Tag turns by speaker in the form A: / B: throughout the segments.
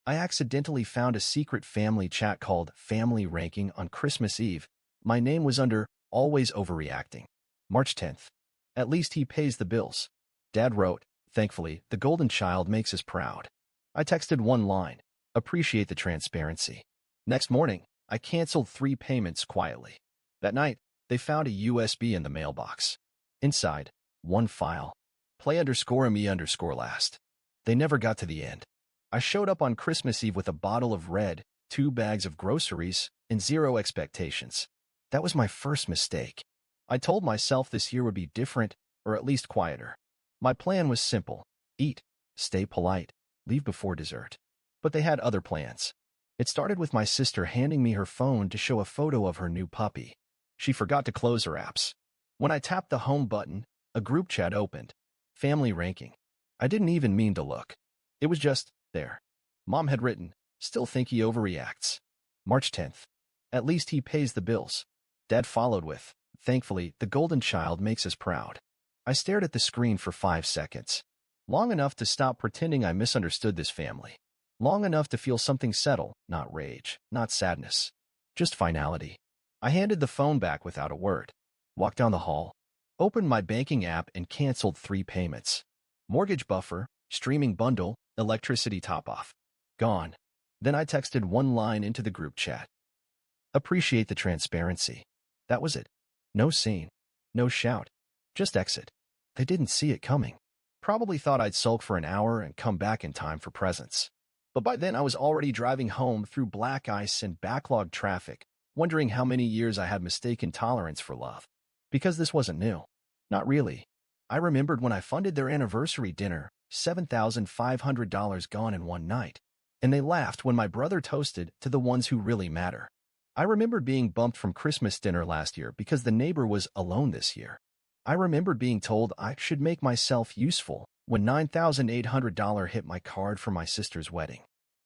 A: I accidentally found a secret family chat called Family Ranking on Christmas Eve. My name was under Always Overreacting. March 10th. At least he pays the bills. Dad wrote, thankfully, the golden child makes us proud. I texted one line, appreciate the transparency. Next morning, I canceled 3 payments quietly. That night, they found a USB in the mailbox. Inside, one file. Play_me_last. They never got to the end. I showed up on Christmas Eve with a bottle of red, 2 bags of groceries, and 0 expectations. That was my first mistake. I told myself this year would be different, or at least quieter. My plan was simple. Eat, stay polite, leave before dessert. But they had other plans. It started with my sister handing me her phone to show a photo of her new puppy. She forgot to close her apps. When I tapped the home button, a group chat opened. Family Ranking. I didn't even mean to look. It was just there. Mom had written, still think he overreacts. March 10th. At least he pays the bills. Dad followed with, thankfully, the golden child makes us proud. I stared at the screen for 5 seconds. Long enough to stop pretending I misunderstood this family. Long enough to feel something settle, not rage, not sadness. Just finality. I handed the phone back without a word. Walked down the hall. Opened my banking app and canceled 3 payments. Mortgage buffer, streaming bundle, electricity top-off. Gone. Then I texted one line into the group chat. Appreciate the transparency. That was it. No scene. No shout. Just exit. They didn't see it coming. Probably thought I'd sulk for an hour and come back in time for presents. But by then I was already driving home through black ice and backlogged traffic, wondering how many years I had mistaken tolerance for love. Because this wasn't new. Not really. I remembered when I funded their anniversary dinner, $7,500 gone in one night. And they laughed when my brother toasted to the ones who really matter. I remembered being bumped from Christmas dinner last year because the neighbor was alone this year. I remembered being told I should make myself useful when $9,800 hit my card for my sister's wedding.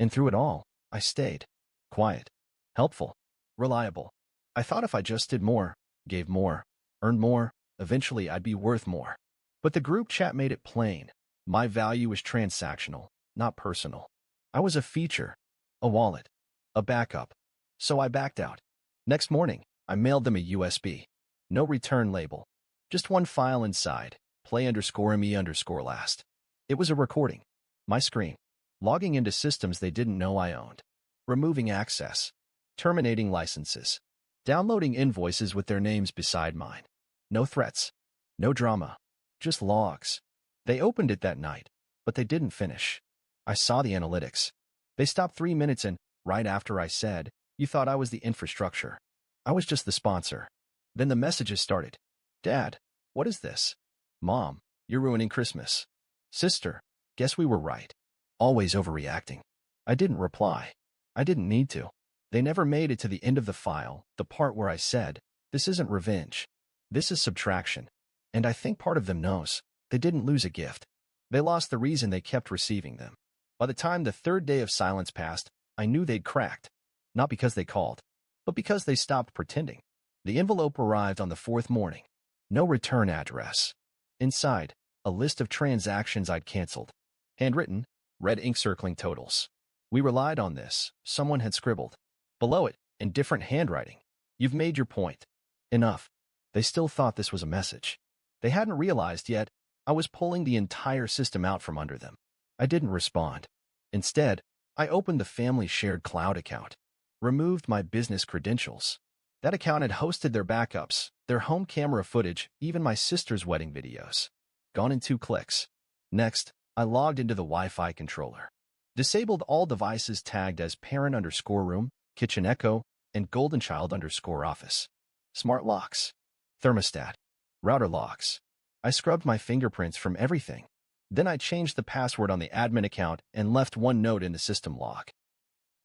A: And through it all, I stayed. Quiet. Helpful. Reliable. I thought if I just did more, gave more, earned more, eventually I'd be worth more. But the group chat made it plain. My value was transactional, not personal. I was a feature, a wallet, a backup. So I backed out. Next morning, I mailed them a USB. No return label. Just one file inside, play_me_last. It was a recording. My screen. Logging into systems they didn't know I owned. Removing access. Terminating licenses. Downloading invoices with their names beside mine. No threats. No drama. Just logs. They opened it that night, but they didn't finish. I saw the analytics. They stopped 3 minutes in, right after I said, you thought I was the infrastructure. I was just the sponsor. Then the messages started. Dad, what is this? Mom, you're ruining Christmas. Sister, guess we were right. Always overreacting. I didn't reply. I didn't need to. They never made it to the end of the file, the part where I said, this isn't revenge. This is subtraction. And I think part of them knows. They didn't lose a gift. They lost the reason they kept receiving them. By the time the 3rd day of silence passed, I knew they'd cracked. Not because they called, but because they stopped pretending. The envelope arrived on the 4th morning. No return address. Inside, a list of transactions I'd canceled. Handwritten, red ink circling totals. We relied on this, someone had scribbled. Below it, in different handwriting. You've made your point. Enough. They still thought this was a message. They hadn't realized yet, I was pulling the entire system out from under them. I didn't respond. Instead, I opened the family shared cloud account. Removed my business credentials. That account had hosted their backups, their home camera footage, even my sister's wedding videos. Gone in 2 clicks. Next, I logged into the Wi-Fi controller. Disabled all devices tagged as parent_room, kitchen echo, and goldenchild_office. Smart locks. Thermostat. Router locks. I scrubbed my fingerprints from everything. Then I changed the password on the admin account and left one note in the system log.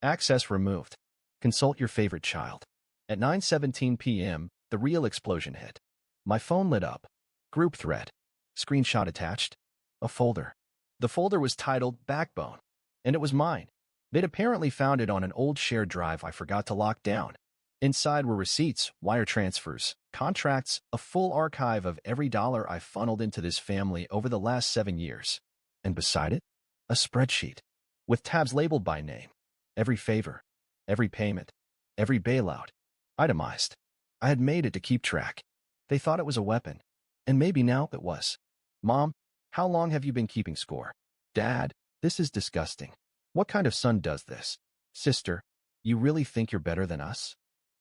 A: Access removed. Consult your favorite child. At 9:17 p.m., the real explosion hit. My phone lit up. Group thread. Screenshot attached. A folder. The folder was titled Backbone. And it was mine. They'd apparently found it on an old shared drive I forgot to lock down. Inside were receipts, wire transfers, contracts, a full archive of every dollar I funneled into this family over the last 7 years. And beside it, a spreadsheet. with tabs labeled by name. Every favor, every payment, every bailout, itemized. I had made it to keep track. They thought it was a weapon, and maybe now it was. Mom, how long have you been keeping score? Dad, this is disgusting. What kind of son does this? Sister, you really think you're better than us?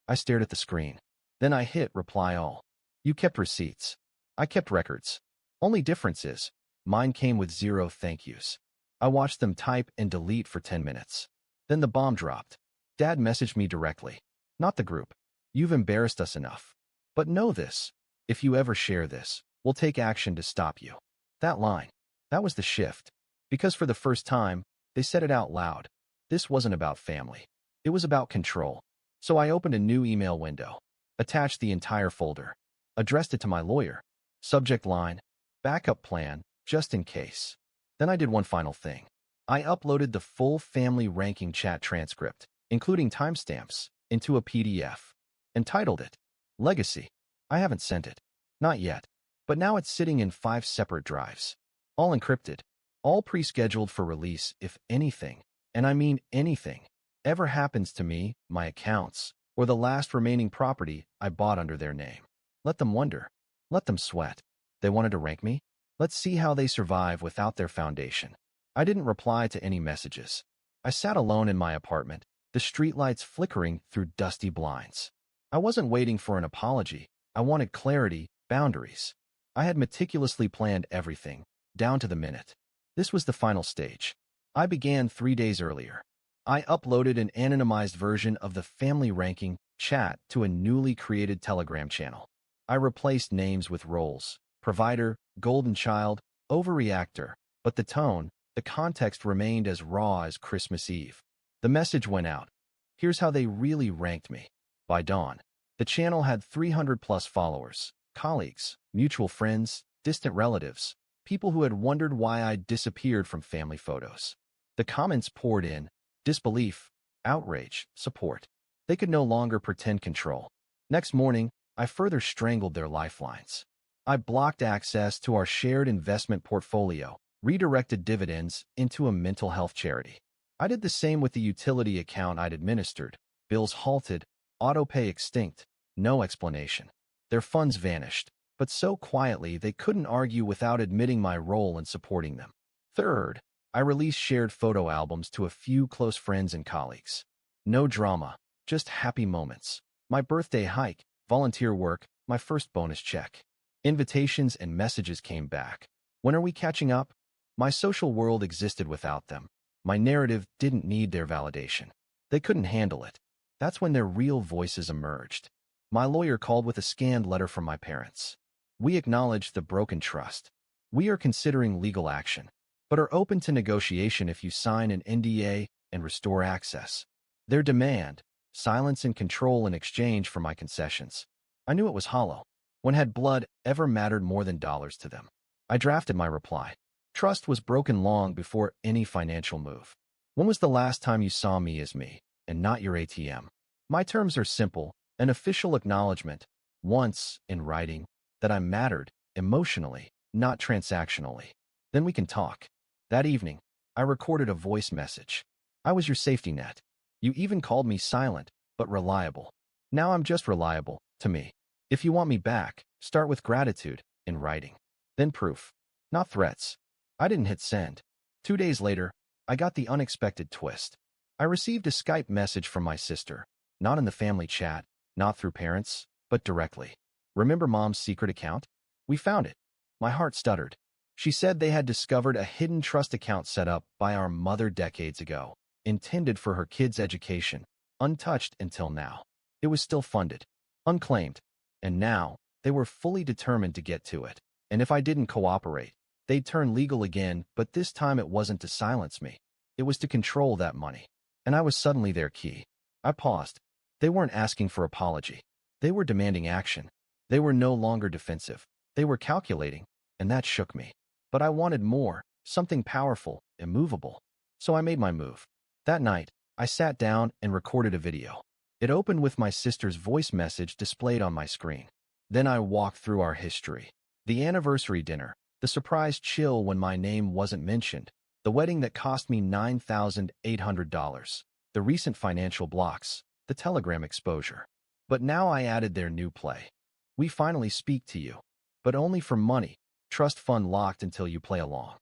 A: I stared at the screen. Then I hit reply all. You kept receipts. I kept records. Only difference is, mine came with 0 thank yous. I watched them type and delete for 10 minutes. Then the bomb dropped. Dad messaged me directly. Not the group. You've embarrassed us enough. But know this. If you ever share this, we'll take action to stop you. That line. That was the shift. Because for the first time, they said it out loud. This wasn't about family. It was about control. So I opened a new email window, attached the entire folder, addressed it to my lawyer. Subject line, backup plan, just in case. Then I did one final thing. I uploaded the full family ranking chat transcript, including timestamps, into a PDF, and titled it Legacy. I haven't sent it. Not yet. But now it's sitting in 5 separate drives. All encrypted. All pre-scheduled for release if anything, and I mean anything, ever happens to me, my accounts, or the last remaining property I bought under their name. Let them wonder. Let them sweat. They wanted to rank me? Let's see how they survive without their foundation. I didn't reply to any messages. I sat alone in my apartment, the streetlights flickering through dusty blinds. I wasn't waiting for an apology. I wanted clarity, boundaries. I had meticulously planned everything, down to the minute. This was the final stage. I began 3 days earlier. I uploaded an anonymized version of the family ranking chat to a newly created Telegram channel. I replaced names with roles, provider, golden child, overreactor, but the tone, the context remained as raw as Christmas Eve. The message went out. Here's how they really ranked me. By dawn, the channel had 300+ followers, colleagues, mutual friends, distant relatives, people who had wondered why I'd disappeared from family photos. The comments poured in, disbelief, outrage, support. They could no longer pretend control. Next morning, I further strangled their lifelines. I blocked access to our shared investment portfolio, redirected dividends into a mental health charity. I did the same with the utility account I'd administered. Bills halted, autopay extinct, no explanation. Their funds vanished, but so quietly they couldn't argue without admitting my role in supporting them. Third, I released shared photo albums to a few close friends and colleagues. No drama, just happy moments. My birthday hike, volunteer work, my first bonus check. Invitations and messages came back. When are we catching up? My social world existed without them. My narrative didn't need their validation. They couldn't handle it. That's when their real voices emerged. My lawyer called with a scanned letter from my parents. We acknowledge the broken trust. We are considering legal action, but are open to negotiation if you sign an NDA and restore access. Their demand, silence and control in exchange for my concessions. I knew it was hollow. When had blood ever mattered more than dollars to them? I drafted my reply. Trust was broken long before any financial move. When was the last time you saw me as me, and not your ATM? My terms are simple, an official acknowledgement, once, in writing, that I mattered, emotionally, not transactionally. Then we can talk. That evening, I recorded a voice message. I was your safety net. You even called me silent, but reliable. Now I'm just reliable, to me. If you want me back, start with gratitude, in writing. Then proof, not threats. I didn't hit send. 2 days later, I got the unexpected twist. I received a Skype message from my sister, not in the family chat, not through parents, but directly. Remember Mom's secret account? We found it. My heart stuttered. She said they had discovered a hidden trust account set up by our mother decades ago, intended for her kids' education, untouched until now. It was still funded, unclaimed, and now they were fully determined to get to it. And if I didn't cooperate, they'd turn legal again, but this time it wasn't to silence me. It was to control that money. And I was suddenly their key. I paused. They weren't asking for apology. They were demanding action. They were no longer defensive. They were calculating, and that shook me. But I wanted more, something powerful, immovable. So I made my move. That night, I sat down and recorded a video. It opened with my sister's voice message displayed on my screen. Then I walked through our history. The anniversary dinner, the surprise chill when my name wasn't mentioned, The wedding that cost me $9,800. The recent financial blocks. The Telegram exposure. But now I added their new play. We finally speak to you. But only for money. Trust fund locked until you play along.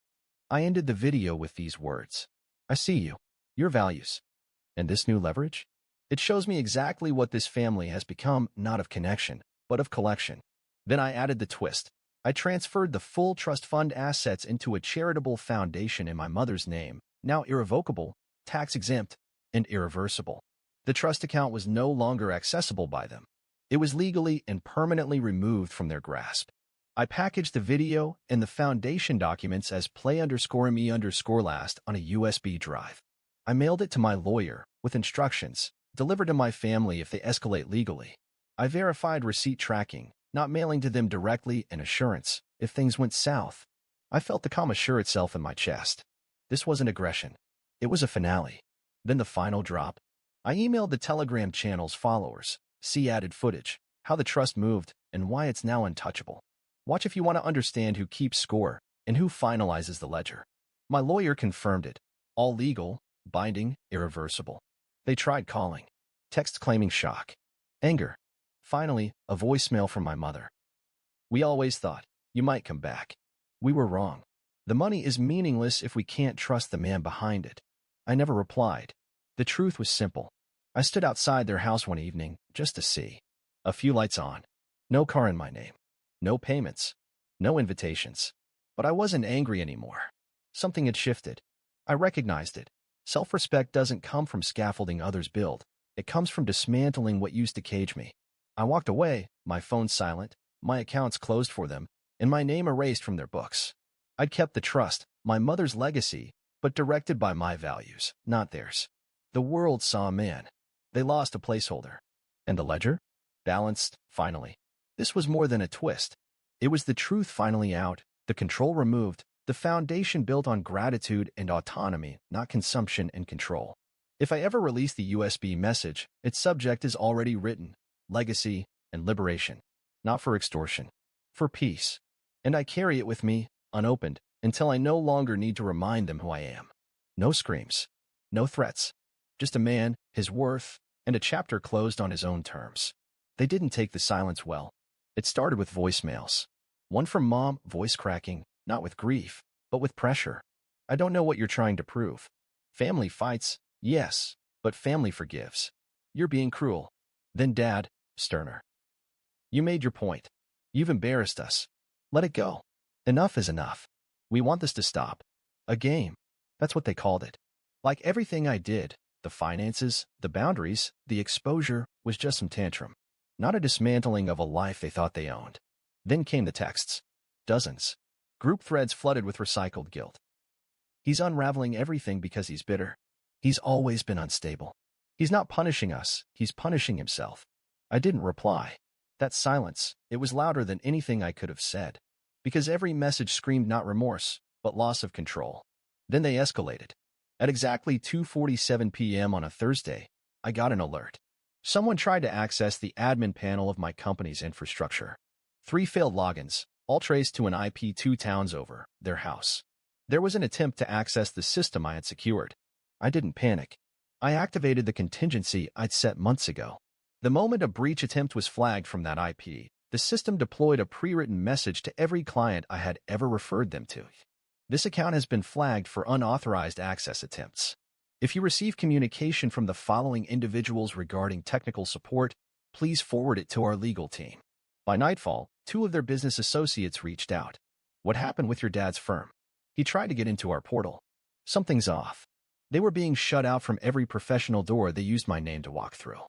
A: I ended the video with these words. I see you. Your values. And this new leverage? It shows me exactly what this family has become, not of connection, but of collection. Then I added the twist. I transferred the full trust fund assets into a charitable foundation in my mother's name, now irrevocable, tax-exempt, and irreversible. The trust account was no longer accessible by them. It was legally and permanently removed from their grasp. I packaged the video and the foundation documents as play_me_last on a USB drive. I mailed it to my lawyer with instructions, delivered to my family if they escalate legally. I verified receipt tracking, not mailing to them directly, and assurance if things went south. I felt the calm assure itself in my chest. This wasn't aggression. It was a finale. Then the final drop. I emailed the Telegram channel's followers, see added footage, how the trust moved, and why it's now untouchable. Watch if you want to understand who keeps score and who finalizes the ledger. My lawyer confirmed it. All legal, binding, irreversible. They tried calling. Text claiming shock. Anger. Finally, a voicemail from my mother. We always thought, you might come back. We were wrong. The money is meaningless if we can't trust the man behind it. I never replied. The truth was simple. I stood outside their house one evening just to see. A few lights on. No car in my name. No payments. No invitations. But I wasn't angry anymore. Something had shifted. I recognized it. Self-respect doesn't come from scaffolding others build. It comes from dismantling what used to cage me. I walked away, my phone silent, my accounts closed for them, and my name erased from their books. I'd kept the trust, my mother's legacy, but directed by my values, not theirs. The world saw a man. They lost a placeholder. And the ledger? Balanced, finally. This was more than a twist. It was the truth finally out, the control removed, the foundation built on gratitude and autonomy, not consumption and control. If I ever release the USB message, its subject is already written. Legacy and liberation. Not for extortion. For peace. And I carry it with me, unopened, until I no longer need to remind them who I am. No screams. No threats. Just a man, his worth, and a chapter closed on his own terms. They didn't take the silence well. It started with voicemails. One from Mom, voice cracking, not with grief, but with pressure. I don't know what you're trying to prove. Family fights, yes, but family forgives. You're being cruel. Then Dad, sterner. You made your point. You've embarrassed us. Let it go. Enough is enough. We want this to stop. A game. That's what they called it. Like everything I did, the finances, the boundaries, the exposure was just some tantrum. Not a dismantling of a life they thought they owned. Then came the texts. Dozens. Group threads flooded with recycled guilt. He's unraveling everything because he's bitter. He's always been unstable. He's not punishing us, he's punishing himself. I didn't reply. That silence, it was louder than anything I could have said. Because every message screamed not remorse, but loss of control. Then they escalated. At exactly 2:47 p.m. on a Thursday, I got an alert. Someone tried to access the admin panel of my company's infrastructure. 3 failed logins, all traced to an IP 2 towns over, their house. There was an attempt to access the system I had secured. I didn't panic. I activated the contingency I'd set months ago. The moment a breach attempt was flagged from that IP, the system deployed a pre-written message to every client I had ever referred them to. This account has been flagged for unauthorized access attempts. If you receive communication from the following individuals regarding technical support, please forward it to our legal team. By nightfall, 2 of their business associates reached out. What happened with your dad's firm? He tried to get into our portal. Something's off. They were being shut out from every professional door they used my name to walk through.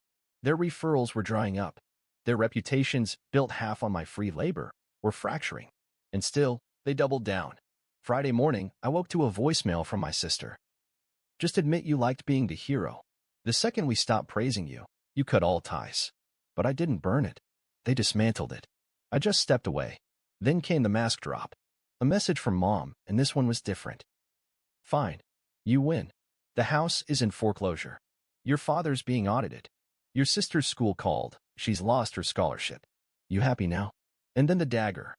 A: Their referrals were drying up. Their reputations, built half on my free labor, were fracturing. And still, they doubled down. Friday morning, I woke to a voicemail from my sister. Just admit you liked being the hero. The second we stopped praising you, you cut all ties. But I didn't burn it. They dismantled it. I just stepped away. Then came the mask drop. A message from Mom, and this one was different. Fine. You win. The house is in foreclosure. Your father's being audited. Your sister's school called. She's lost her scholarship. You happy now? And then the dagger.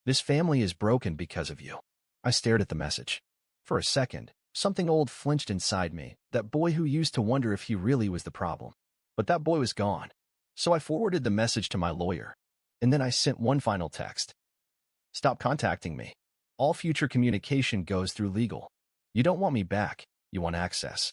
A: This family is broken because of you. I stared at the message. For a second, something old flinched inside me, that boy who used to wonder if he really was the problem. But that boy was gone. So I forwarded the message to my lawyer. And then I sent one final text. Stop contacting me. All future communication goes through legal. You don't want me back. You want access.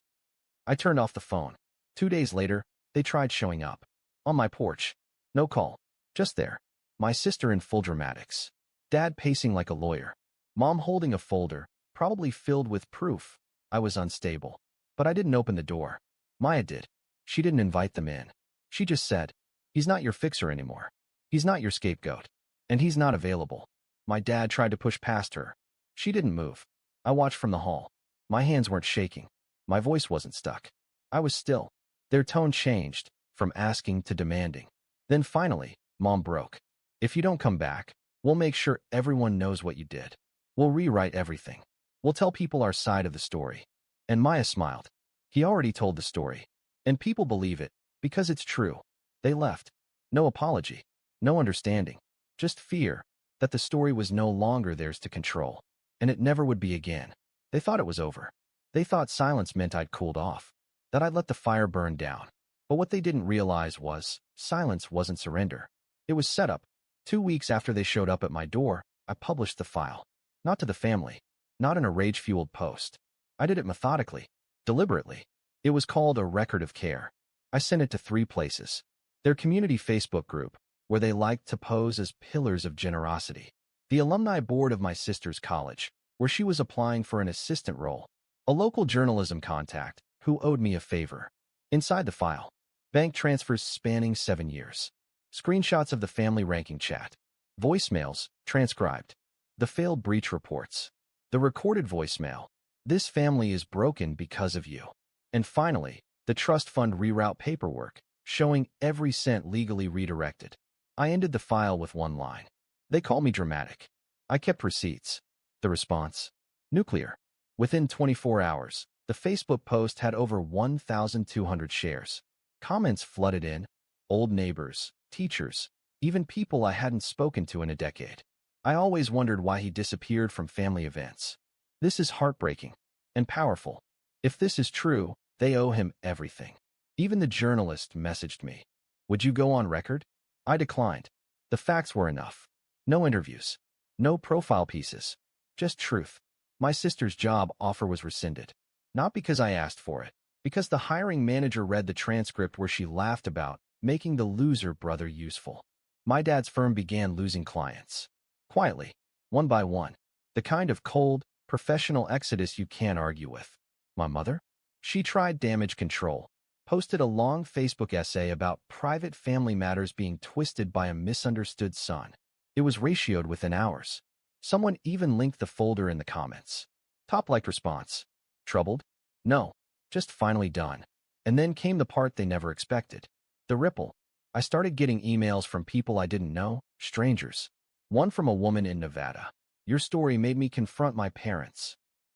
A: I turned off the phone. 2 days later, they tried showing up. On my porch. No call. Just there. My sister in full dramatics. Dad pacing like a lawyer. Mom holding a folder, probably filled with proof. I was unstable. But I didn't open the door. Maya did. She didn't invite them in. She just said, he's not your fixer anymore. He's not your scapegoat. And he's not available. My dad tried to push past her. She didn't move. I watched from the hall. My hands weren't shaking. My voice wasn't stuck. I was still. Their tone changed, from asking to demanding. Then finally, Mom broke. If you don't come back, we'll make sure everyone knows what you did. We'll rewrite everything. We'll tell people our side of the story. And Maya smiled. He already told the story. And people believe it, because it's true. They left. No apology. No understanding. Just fear that the story was no longer theirs to control. And it never would be again. They thought it was over. They thought silence meant I'd cooled off. That I'd let the fire burn down. But what they didn't realize was, silence wasn't surrender. It was setup. 2 weeks after they showed up at my door, I published the file. Not to the family. Not in a rage-fueled post. I did it methodically. Deliberately. It was called a record of care. I sent it to 3 places. Their community Facebook group, where they liked to pose as pillars of generosity. The alumni board of my sister's college, where she was applying for an assistant role. A local journalism contact, who owed me a favor. Inside the file, bank transfers spanning 7 years. Screenshots of the family ranking chat. Voicemails, transcribed. The failed breach reports. The recorded voicemail. This family is broken because of you. And finally, the trust fund reroute paperwork, showing every cent legally redirected. I ended the file with one line. They call me dramatic. I kept receipts. The response? Nuclear. Within 24 hours, the Facebook post had over 1,200 shares. Comments flooded in. Old neighbors, teachers, even people I hadn't spoken to in a decade. I always wondered why he disappeared from family events. This is heartbreaking and powerful. If this is true, they owe him everything. Even the journalist messaged me. Would you go on record? I declined. The facts were enough. No interviews. No profile pieces. Just truth. My sister's job offer was rescinded. Not because I asked for it. Because the hiring manager read the transcript where she laughed about making the loser brother useful. My dad's firm began losing clients. Quietly. One by one. The kind of cold, professional exodus you can't argue with. My mother? She tried damage control. Posted a long Facebook essay about private family matters being twisted by a misunderstood son. It was ratioed within hours. Someone even linked the folder in the comments. Top-liked response. Troubled? No. Just finally done. And then came the part they never expected. The ripple. I started getting emails from people I didn't know, strangers. One from a woman in Nevada. Your story made me confront my parents.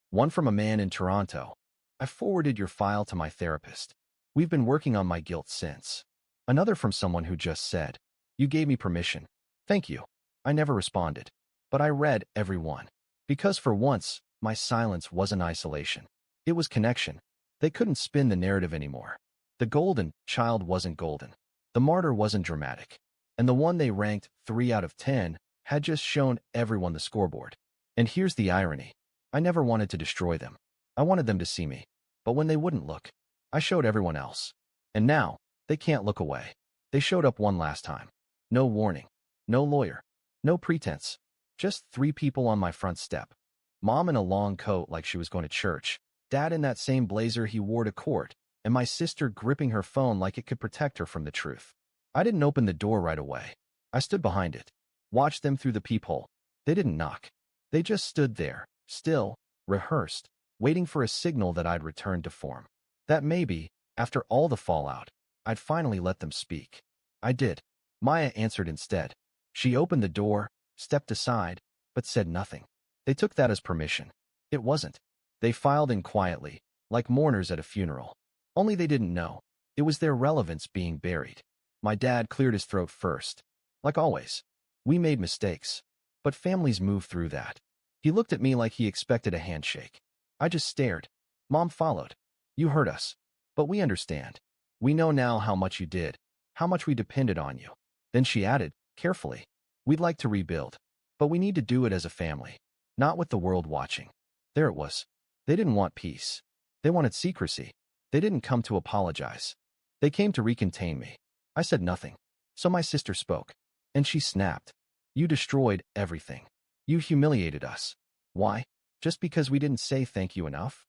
A: One from a man in Toronto. I forwarded your file to my therapist. We've been working on my guilt since. Another from someone who just said, you gave me permission. Thank you. I never responded. But I read every one. Because for once, my silence wasn't isolation. It was connection. They couldn't spin the narrative anymore. The golden child wasn't golden. The martyr wasn't dramatic. And the one they ranked 3 out of 10 had just shown everyone the scoreboard. And here's the irony. I never wanted to destroy them. I wanted them to see me. But when they wouldn't look, I showed everyone else. And now, they can't look away. They showed up one last time. No warning. No lawyer. No pretense. Just 3 people on my front step. Mom in a long coat like she was going to church. Dad in that same blazer he wore to court. And my sister gripping her phone like it could protect her from the truth. I didn't open the door right away. I stood behind it. Watched them through the peephole. They didn't knock. They just stood there, still, rehearsed, waiting for a signal that I'd return to form. That maybe, after all the fallout, I'd finally let them speak. I did. Maya answered instead. She opened the door, stepped aside, but said nothing. They took that as permission. It wasn't. They filed in quietly, like mourners at a funeral. Only they didn't know. It was their relevance being buried. My dad cleared his throat first. Like always. We made mistakes. But families move through that. He looked at me like he expected a handshake. I just stared. Mom followed. You hurt us. But we understand. We know now how much you did, how much we depended on you. Then she added, carefully, we'd like to rebuild, but we need to do it as a family, not with the world watching. There it was. They didn't want peace. They wanted secrecy. They didn't come to apologize. They came to recontain me. I said nothing. So my sister spoke. And she snapped. You destroyed everything. You humiliated us. Why? Just because we didn't say thank you enough?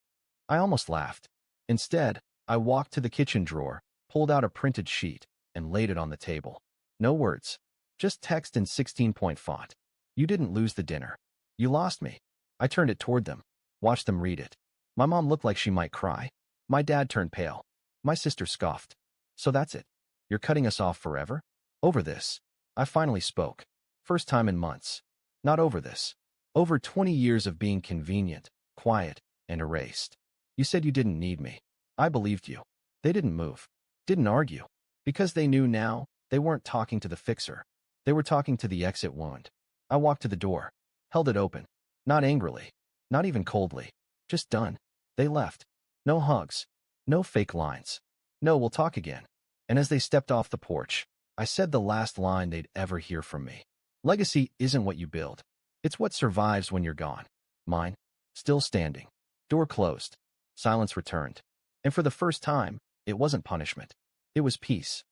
A: I almost laughed. Instead, I walked to the kitchen drawer, pulled out a printed sheet, and laid it on the table. No words. Just text in 16-point font. You didn't lose the dinner. You lost me. I turned it toward them. Watched them read it. My mom looked like she might cry. My dad turned pale. My sister scoffed. So that's it. You're cutting us off forever? Over this. I finally spoke. First time in months. Not over this. Over 20 years of being convenient, quiet, and erased. You said you didn't need me. I believed you. They didn't move. Didn't argue. Because they knew now, they weren't talking to the fixer. They were talking to the exit wound. I walked to the door. Held it open. Not angrily. Not even coldly. Just done. They left. No hugs. No fake lines. No, we'll talk again. And as they stepped off the porch, I said the last line they'd ever hear from me. Legacy isn't what you build. It's what survives when you're gone. Mine. Still standing. Door closed. Silence returned. And for the first time, it wasn't punishment. It was peace.